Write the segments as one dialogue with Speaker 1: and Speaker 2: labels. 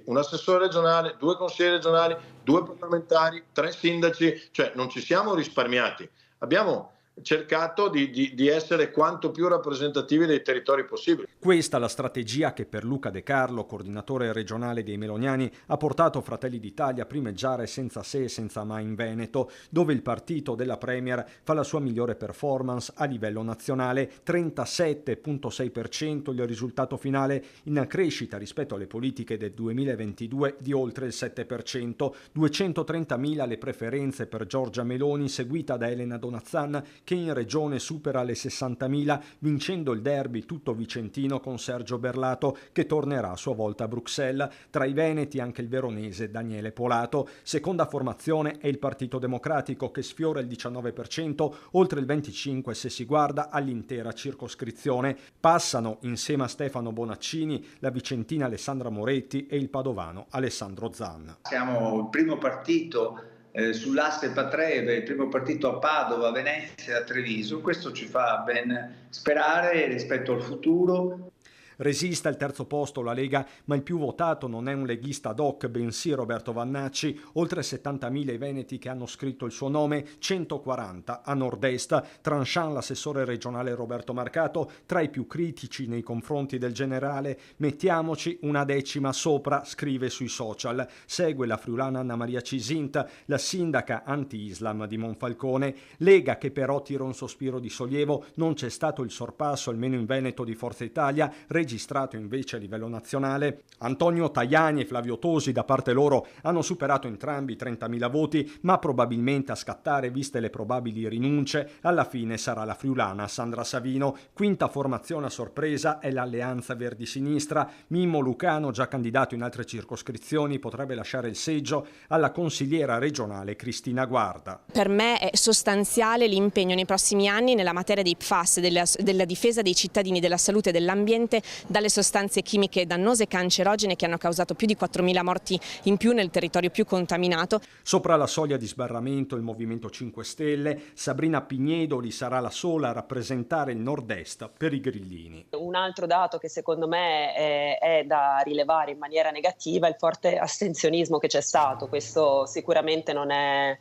Speaker 1: un assessore regionale, 2 consiglieri regionali, 2 parlamentari, 3 sindaci, cioè non ci siamo risparmiati. Abbiamo cercato di essere quanto più rappresentativi dei territori possibili.
Speaker 2: Questa la strategia che per Luca De Carlo, coordinatore regionale dei Meloniani, ha portato Fratelli d'Italia a primeggiare senza se e senza ma in Veneto, dove il partito della Premier fa la sua migliore performance a livello nazionale, 37,6% il risultato finale, in crescita rispetto alle politiche del 2022 di oltre il 7%, 230.000 le preferenze per Giorgia Meloni, seguita da Elena Donazzan, che in regione supera le 60.000, vincendo il derby tutto vicentino con Sergio Berlato, che tornerà a sua volta a Bruxelles. Tra i veneti anche il veronese Daniele Polato. Seconda formazione è il Partito Democratico, che sfiora il 19%, oltre il 25% se si guarda all'intera circoscrizione. Passano, insieme a Stefano Bonaccini, la vicentina Alessandra Moretti e il padovano Alessandro Zan.
Speaker 3: Siamo il primo partito sull'asse Patreve, il primo partito a Padova, Venezia e a Treviso. Questo ci fa ben sperare rispetto al futuro.
Speaker 2: Resiste al terzo posto la Lega, ma il più votato non è un leghista ad hoc, bensì Roberto Vannacci, oltre 70.000 i veneti che hanno scritto il suo nome, 140 a nord-est. Tranchant l'assessore regionale Roberto Marcato, tra i più critici nei confronti del generale, mettiamoci una decima sopra, scrive sui social. Segue la friulana Anna Maria Cisint, la sindaca anti-Islam di Monfalcone. Lega che però tira un sospiro di sollievo, non c'è stato il sorpasso, almeno in Veneto, di Forza Italia, registrato invece a livello nazionale. Antonio Tajani e Flavio Tosi da parte loro hanno superato entrambi i 30.000 voti, ma probabilmente a scattare, viste le probabili rinunce, alla fine sarà la friulana Sandra Savino. Quinta formazione a sorpresa è l'Alleanza Verdi-Sinistra. Mimmo Lucano, già candidato in altre circoscrizioni, potrebbe lasciare il seggio alla consigliera regionale Cristina Guarda.
Speaker 4: Per me è sostanziale l'impegno nei prossimi anni nella materia dei PFAS, della difesa dei cittadini, della salute e dell'ambiente dalle sostanze chimiche dannose e cancerogene che hanno causato più di 4.000 morti in più nel territorio più contaminato.
Speaker 2: Sopra la soglia di sbarramento il Movimento 5 Stelle, Sabrina Pignedoli sarà la sola a rappresentare il nord-est per i grillini.
Speaker 5: Un altro dato che secondo me è da rilevare in maniera negativa è il forte astensionismo che c'è stato. Questo sicuramente non è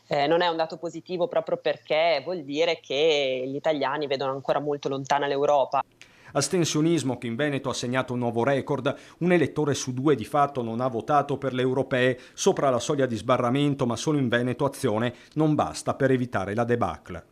Speaker 5: un dato positivo, proprio perché vuol dire che gli italiani vedono ancora molto lontana l'Europa.
Speaker 2: Astensionismo che in Veneto ha segnato un nuovo record. Un elettore su 2 di fatto non ha votato per le europee. Sopra la soglia di sbarramento, ma solo in Veneto Azione non basta per evitare la debacle.